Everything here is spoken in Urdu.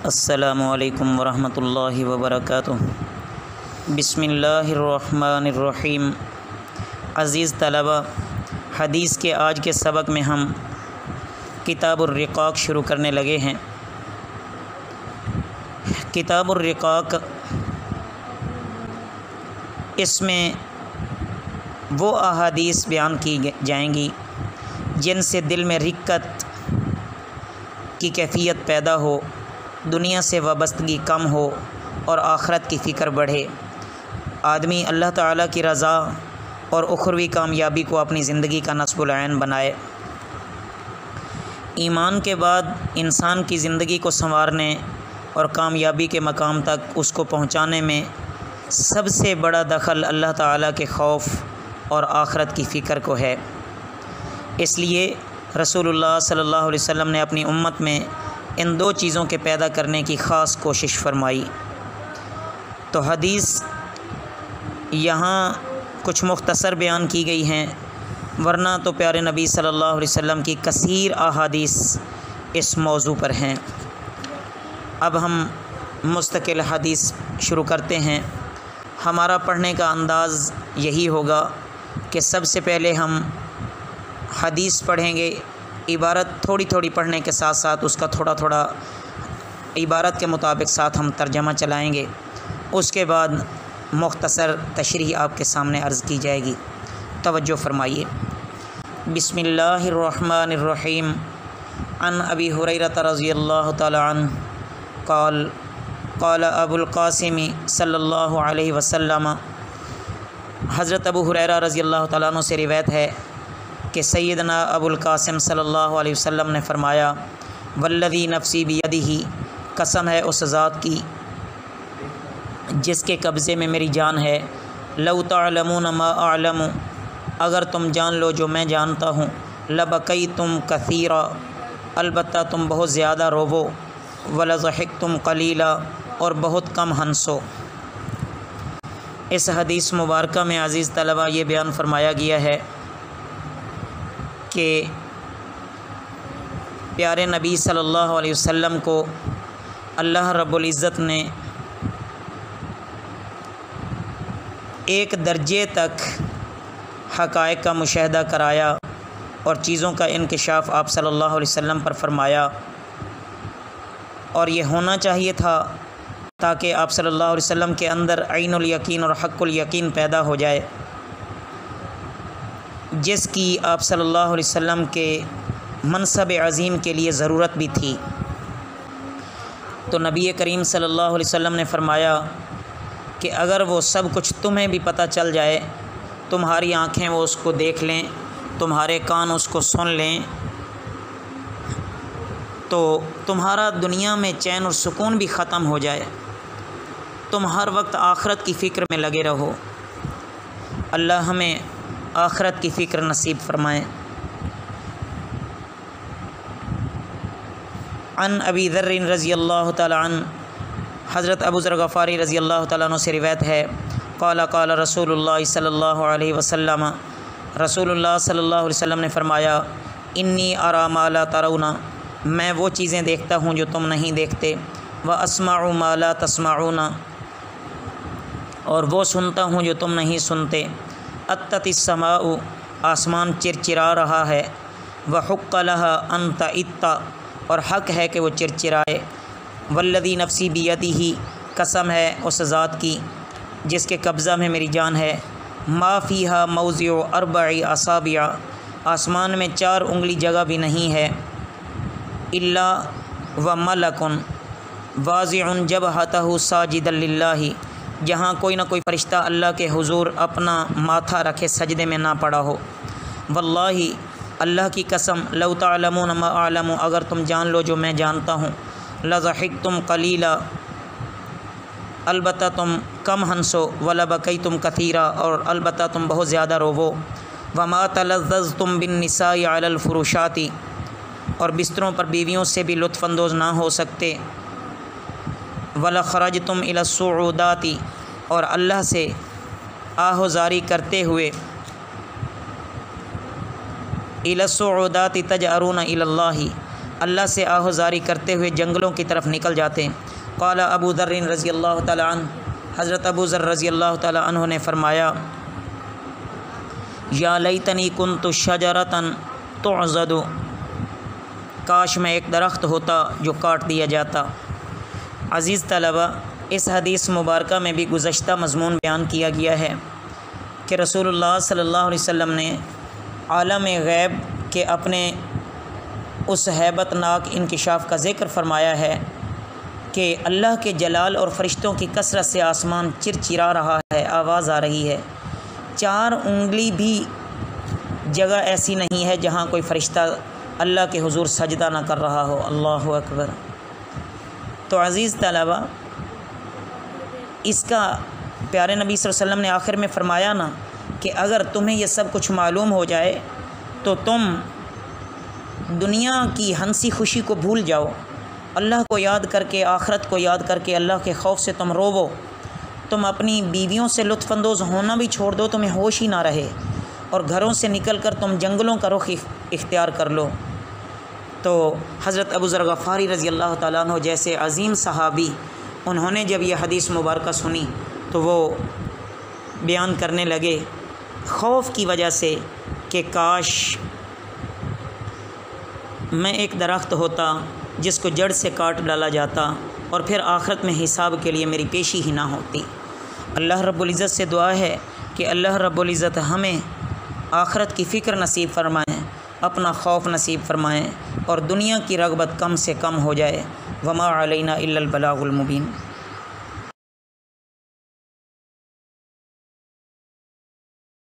السلام علیکم ورحمۃ اللہ وبرکاتہ۔ بسم اللہ الرحمن الرحیم۔ عزیز طلبہ، حدیث کے آج کے سبق میں ہم کتاب الرقاق شروع کرنے لگے ہیں۔ کتاب الرقاق، اس میں وہ احادیث بیان کی جائیں گی جن سے دل میں رقت کی کیفیت پیدا ہو، دنیا سے وابستگی کم ہو اور آخرت کی فکر بڑھے، آدمی اللہ تعالیٰ کی رضا اور اخروی کامیابی کو اپنی زندگی کا نصب العین بنائے۔ ایمان کے بعد انسان کی زندگی کو سنوارنے اور کامیابی کے مقام تک اس کو پہنچانے میں سب سے بڑا دخل اللہ تعالیٰ کے خوف اور آخرت کی فکر کو ہے۔ اس لیے رسول اللہ صلی اللہ علیہ وسلم نے اپنی امت میں ان دو چیزوں کے پیدا کرنے کی خاص کوشش فرمائی۔ تو حدیث یہاں کچھ مختصر بیان کی گئی ہیں، ورنہ تو پیارے نبی صلی اللہ علیہ وسلم کی کثیر احادیث اس موضوع پر ہیں۔ اب ہم مستقل حدیث شروع کرتے ہیں۔ ہمارا پڑھنے کا انداز یہی ہوگا کہ سب سے پہلے ہم حدیث پڑھیں گے، عبارت تھوڑی تھوڑی پڑھنے کے ساتھ ساتھ اس کا تھوڑا تھوڑا عبارت کے مطابق ساتھ ہم ترجمہ چلائیں گے۔ اس کے بعد مختصر تشریح آپ کے سامنے عرض کی جائے گی۔ توجہ فرمائیے۔ بسم اللہ الرحمن الرحیم۔ عن ابی ہریرہ رضی اللہ تعالی عنہ قال قال ابو القاسم صلی اللہ علیہ وسلم۔ حضرت ابو ہریرہ رضی اللہ تعالیٰ عنہ سے روایت ہے کہ سیدنا ابو القاسم صلی اللہ علیہ وسلم نے فرمایا، والذی نفسی بیدہ، قسم ہے اس ذات کی جس کے قبضے میں میری جان ہے، لو تعلمون ما اعلم، اگر تم جان لو جو میں جانتا ہوں، لبکیتم کثیرا، البتہ تم بہت زیادہ روو، ولضحکتم قلیلا، اور بہت کم ہنسو۔ اس حدیث مبارکہ میں عزیز طلبہ یہ بیان فرمایا گیا ہے کہ پیارے نبی صلی اللہ علیہ وسلم کو اللہ رب العزت نے ایک درجے تک حقائق کا مشاہدہ کرایا اور چیزوں کا انکشاف آپ صلی اللہ علیہ وسلم پر فرمایا، اور یہ ہونا چاہیے تھا تاکہ آپ صلی اللہ علیہ وسلم کے اندر عین الیقین اور حق الیقین پیدا ہو جائے، جس کی آپ صلی اللہ علیہ وسلم کے منصب عظیم کے لیے ضرورت بھی تھی۔ تو نبی کریم صلی اللہ علیہ وسلم نے فرمایا کہ اگر وہ سب کچھ تمہیں بھی پتہ چل جائے، تمہاری آنکھیں وہ اس کو دیکھ لیں، تمہارے کان اس کو سن لیں، تو تمہارا دنیا میں چین اور سکون بھی ختم ہو جائے، تم ہر وقت آخرت کی فکر میں لگے رہو۔ اللہ ہمیں آخرت کی فکر نصیب فرمائیں۔ عن ابی ذر رضی اللہ تعالی عنہ، حضرت ابو ذر غفاری رضی اللہ تعالیٰ عنہ سے روایت ہے، قال قال رسول اللہ صلی اللہ علیہ وسلم، رسول اللہ صلی اللہ علیہ وسلم نے فرمایا، انی ارا ما لا ترون، میں وہ چیزیں دیکھتا ہوں جو تم نہیں دیکھتے، واسمع ما لا تسمعون، اور وہ سنتا ہوں جو تم نہیں سنتے، اتت السماء، آسمان چرچرا رہا ہے، وحق لها ان تئت، اور حق ہے کہ وہ چرچرائے، والذی نفسی بیدہ، قسم ہے اس ذات کی جس کے قبضہ میں میری جان ہے، ما فیہا موضع اربع اصابع، آسمان میں 4 انگلی جگہ بھی نہیں ہے، الا وملک واضع جبہتہ ساجدا للہ، جہاں کوئی نہ کوئی فرشتہ اللہ کے حضور اپنا ماتھا رکھے سجدے میں نہ پڑا ہو۔ واللہ، اللہ کی قسم، لو تعلمون ما اعلم، اگر تم جان لو جو میں جانتا ہوں، لضحکتم قلیلا، البتہ تم کم ہنسو، ولبکیتم کثیرا، اور البتہ تم بہت زیادہ روو، وما تلذذتم بالنساء علی الفروشات، اور بستروں پر بیویوں سے بھی لطف اندوز نہ ہو سکتے، ولخرجتم الی الصعودات، اور اللہ سے آہوزاری کرتے ہوئے، الی الصعودات تجأرون الی اللہ، اللہ سے آہوزاری کرتے ہوئے جنگلوں کی طرف نکل جاتے۔ قال ابو ذر رضی اللہ تعالیٰ عنہ، حضرت ابو ذر رضی اللہ تعالیٰ عنہ نے فرمایا یا لیتنی کنت شجرۃ تعضد، کاش میں ایک درخت ہوتا جو کاٹ دیا جاتا۔ عزیز طلبہ، اس حدیث مبارکہ میں بھی گزشتہ مضمون بیان کیا گیا ہے کہ رسول اللہ صلی اللہ علیہ وسلم نے عالم غیب کے اپنے اس ہیبت ناک انکشاف کا ذکر فرمایا ہے کہ اللہ کے جلال اور فرشتوں کی کثرت سے آسمان چرچرا رہا ہے، آواز آ رہی ہے، 4 انگلی بھی جگہ ایسی نہیں ہے جہاں کوئی فرشتہ اللہ کے حضور سجدہ نہ کر رہا ہو۔ اللہ اکبر۔ تو عزیز طلبہ، اس کا پیارے نبی صلی اللہ علیہ وسلم نے آخر میں فرمایا نا کہ اگر تمہیں یہ سب کچھ معلوم ہو جائے تو تم دنیا کی ہنسی خوشی کو بھول جاؤ، اللہ کو یاد کر کے، آخرت کو یاد کر کے اللہ کے خوف سے تم روو، تم اپنی بیویوں سے لطف اندوز ہونا بھی چھوڑ دو، تمہیں ہوش ہی نہ رہے، اور گھروں سے نکل کر تم جنگلوں کا رخ اختیار کر لو۔ تو حضرت ابو ذر غفاری رضی اللہ تعالیٰ عنہ جیسے عظیم صحابی، انہوں نے جب یہ حدیث مبارکہ سنی تو وہ بیان کرنے لگے خوف کی وجہ سے کہ کاش میں ایک درخت ہوتا جس کو جڑ سے کاٹ ڈالا جاتا اور پھر آخرت میں حساب کے لیے میری پیشی ہی نہ ہوتی۔ اللہ رب العزت سے دعا ہے کہ اللہ رب العزت ہمیں آخرت کی فکر نصیب فرمائیں، اپنا خوف نصیب فرمائیں، اور دنیا کی رغبت کم سے کم ہو جائے۔ وما علینا الا البلاغ المبین۔